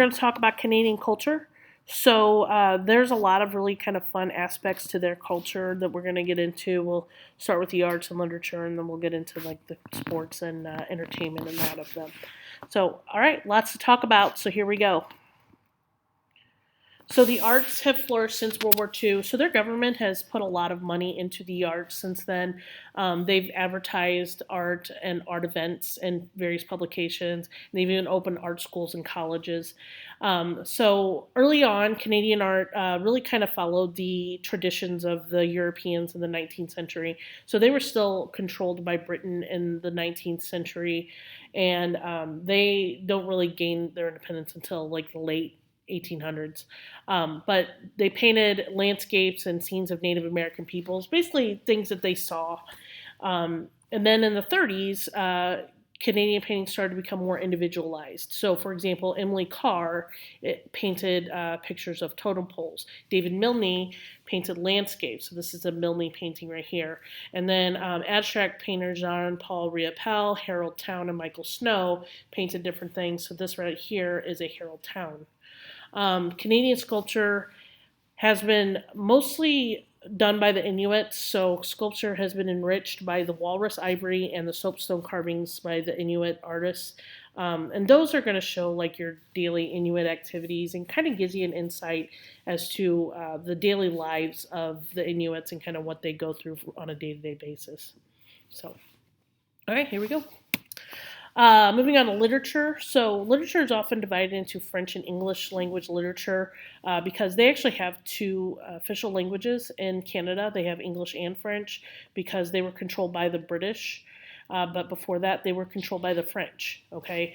going to talk about Canadian culture. So there's a lot of really kind of fun aspects to their culture that we're going to get into. We'll start with the arts and literature, and then we'll get into like the sports and entertainment and that of them. So, all right, lots to talk about. So here we go. So the arts have flourished since World War II. So their government has put a lot of money into the arts since then. They've advertised art and art events in various publications. And they've even opened art schools and colleges. So early on, Canadian art really kind of followed the traditions of the Europeans in the 19th century. So they were still controlled by Britain in the 19th century, and they don't really gain their independence until like the late 1800s. But they painted landscapes and scenes of Native American peoples, basically things that they saw. And then in the 30s, Canadian painting started to become more individualized. So, for example, Emily Carr painted pictures of totem poles. David Milne painted landscapes. So this is a Milne painting right here. And then abstract painters Jean-Paul Riopelle, Harold Town, and Michael Snow painted different things. So this right here is a Harold Town. Canadian sculpture has been mostly done by the Inuits, so sculpture has been enriched by the walrus ivory and the soapstone carvings by the Inuit artists. And those are going to show like your daily Inuit activities and kind of gives you an insight as to the daily lives of the Inuits and kind of what they go through on a day-to-day basis. So, all right, here we go. Moving on to literature. So, literature is often divided into French and English language literature because they actually have two official languages in Canada. They have English and French because they were controlled by the British. But before that, they were controlled by the French. Okay.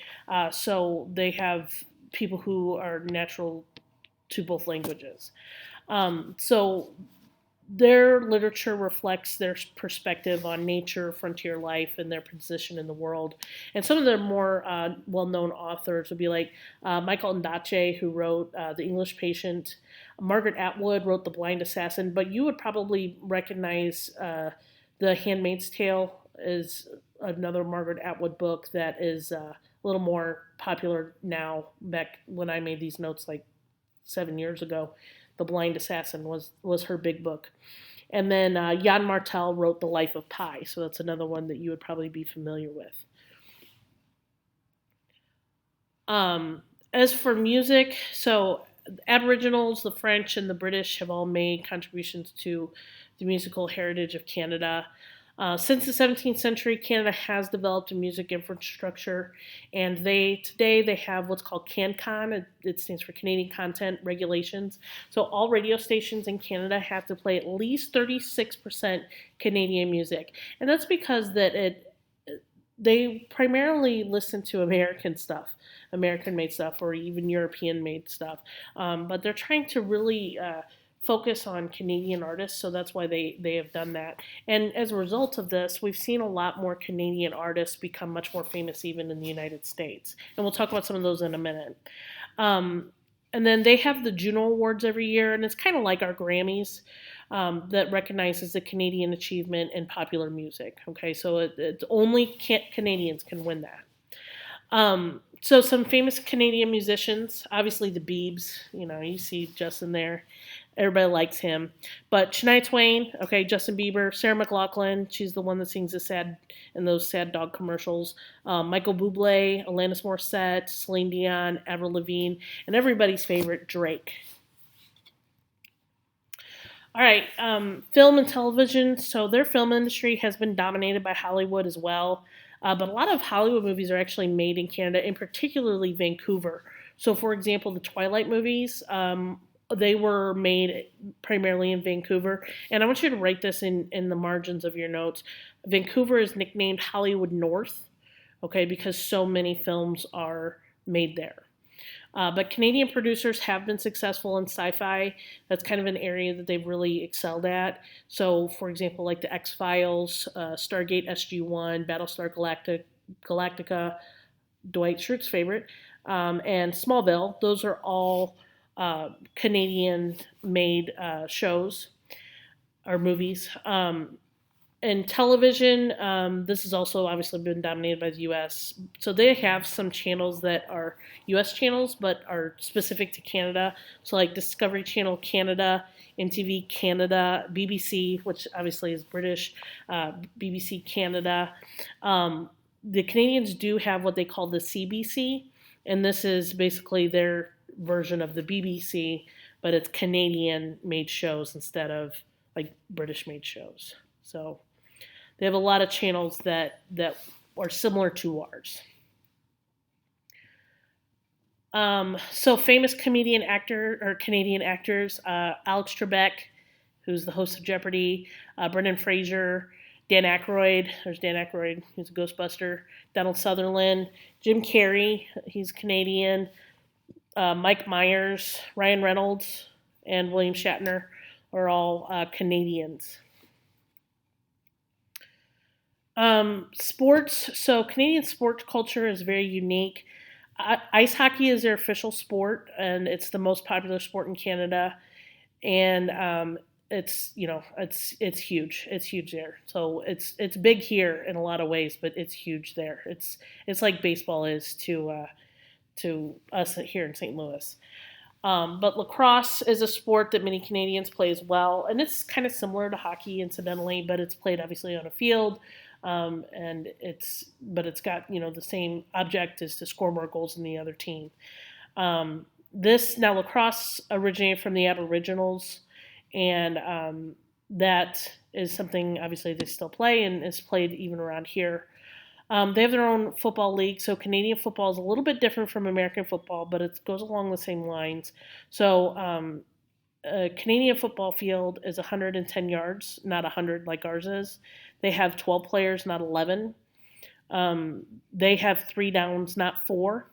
So, they have people who are natural to both languages. So, their literature reflects their perspective on nature, frontier life, and their position in the world. And some of their more well-known authors would be like Michael Ondaatje, who wrote The English Patient. Margaret Atwood wrote The Blind Assassin, but you would probably recognize The Handmaid's Tale is another Margaret Atwood book that is a little more popular now. Back when I made these notes like 7 years ago, The Blind Assassin was her big book. And then Jan Martel wrote The Life of Pi, so that's another one that you would probably be familiar with. As for music, so Aboriginals, the French, and the British have all made contributions to the musical heritage of Canada. Since the 17th century, Canada has developed a music infrastructure, and today they have what's called CanCon. It stands for Canadian Content Regulations. So all radio stations in Canada have to play at least 36% Canadian music, and that's because they primarily listen to American stuff, American-made stuff, or even European-made stuff. But they're trying to really focus on Canadian artists, so that's why they have done that. And as a result of this, we've seen a lot more Canadian artists become much more famous even in the United States. And we'll talk about some of those in a minute. And then they have the Juno Awards every year, and it's kind of like our Grammys that recognizes the Canadian achievement in popular music. Okay, so it's only Canadians can win that. So some famous Canadian musicians, obviously the Biebs, you see Justin there. Everybody likes him. But Shania Twain, okay, Justin Bieber, Sarah McLachlan, she's the one that sings those sad dog commercials. Michael Bublé, Alanis Morissette, Celine Dion, Avril Lavigne, and everybody's favorite, Drake. All right, film and television. So their film industry has been dominated by Hollywood as well. But a lot of Hollywood movies are actually made in Canada, and particularly Vancouver. So, for example, the Twilight movies, they were made primarily in Vancouver. And I want you to write this in the margins of your notes. Vancouver is nicknamed Hollywood North, okay, because so many films are made there. But Canadian producers have been successful in sci-fi. That's kind of an area that they've really excelled at. So, for example, like the X-Files, Stargate SG-1, Battlestar Galactica, Dwight Schrute's favorite, and Smallville. Those are all Canadian-made shows or movies. And television, this has also obviously been dominated by the U.S. So they have some channels that are U.S. channels, but are specific to Canada. So like Discovery Channel Canada, MTV Canada, BBC, which obviously is British, BBC Canada. The Canadians do have what they call the CBC, and this is basically their version of the BBC, but it's Canadian made shows instead of like British made shows. So they have a lot of channels that are similar to ours. So famous comedian actor or Canadian actors: Alex Trebek, who's the host of Jeopardy; Brendan Fraser; Dan Aykroyd. There's Dan Aykroyd, who's a Ghostbuster; Donald Sutherland; Jim Carrey, he's Canadian; Mike Myers; Ryan Reynolds; and William Shatner are all Canadians. Sports. So Canadian sports culture is very unique. Ice hockey is their official sport, and it's the most popular sport in Canada. And it's huge. It's huge there. So it's big here in a lot of ways, but it's huge there. It's like baseball is to us here in St. Louis. But lacrosse is a sport that many Canadians play as well, and it's kind of similar to hockey, incidentally, but it's played obviously on a field, and it's got the same object is to score more goals than the other team. This now lacrosse originated from the Aboriginals, and that is something obviously they still play and is played even around here. They have their own football league, so Canadian football is a little bit different from American football, but it goes along the same lines. So a Canadian football field is 110 yards, not 100 like ours is. They have 12 players, not 11. They have 3 downs, not 4.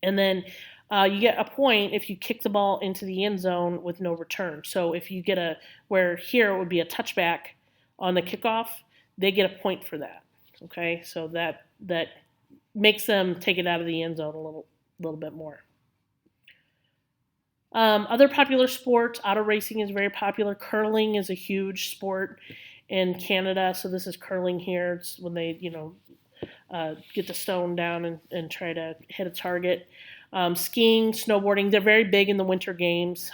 And then you get a point if you kick the ball into the end zone with no return. So if you get where here it would be a touchback on the kickoff, they get a point for that. Okay, so that makes them take it out of the end zone a little bit more. Other popular sports: auto racing is very popular. Curling is a huge sport in Canada. So this is curling here. It's when they get the stone down and try to hit a target. Skiing, snowboarding, they're very big in the winter games.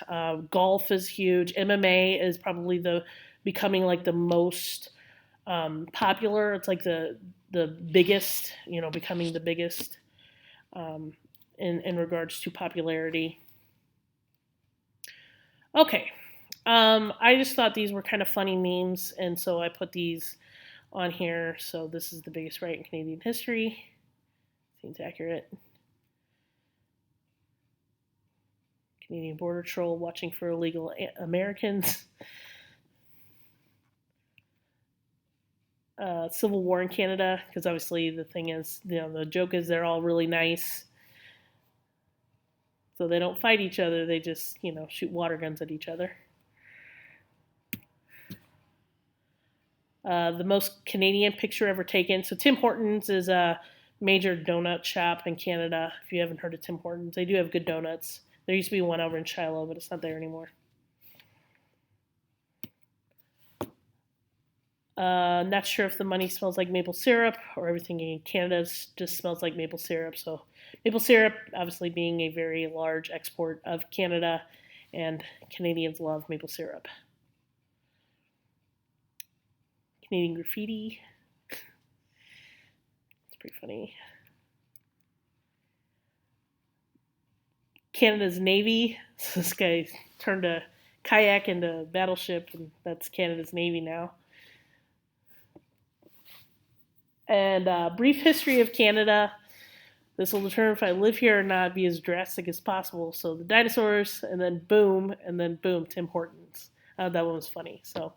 Golf is huge. MMA is probably becoming like the most popular. It's like the biggest, becoming the biggest in regards to popularity. Okay, I just thought these were kind of funny memes, and so I put these on here. So this is the biggest right in Canadian history. Seems accurate. Canadian Border Patrol watching for illegal Americans. Civil War in Canada, because obviously the thing is, the joke is they're all really nice. So they don't fight each other, they just, shoot water guns at each other. The most Canadian picture ever taken. So Tim Hortons is a major donut shop in Canada. If you haven't heard of Tim Hortons, they do have good donuts. There used to be one over in Shiloh, but it's not there anymore. Not sure if the money smells like maple syrup or everything in Canada just smells like maple syrup. So maple syrup, obviously being a very large export of Canada, and Canadians love maple syrup. Canadian graffiti. It's pretty funny. Canada's Navy. So this guy turned a kayak into a battleship, and that's Canada's Navy now. And brief history of Canada. This will determine if I live here or not, be as drastic as possible. So the dinosaurs, and then boom, Tim Hortons. That one was funny. So,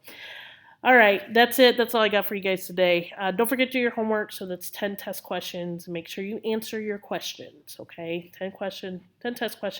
all right, that's it. That's all I got for you guys today. Don't forget to do your homework. So that's 10 test questions. Make sure you answer your questions, okay? 10 test questions.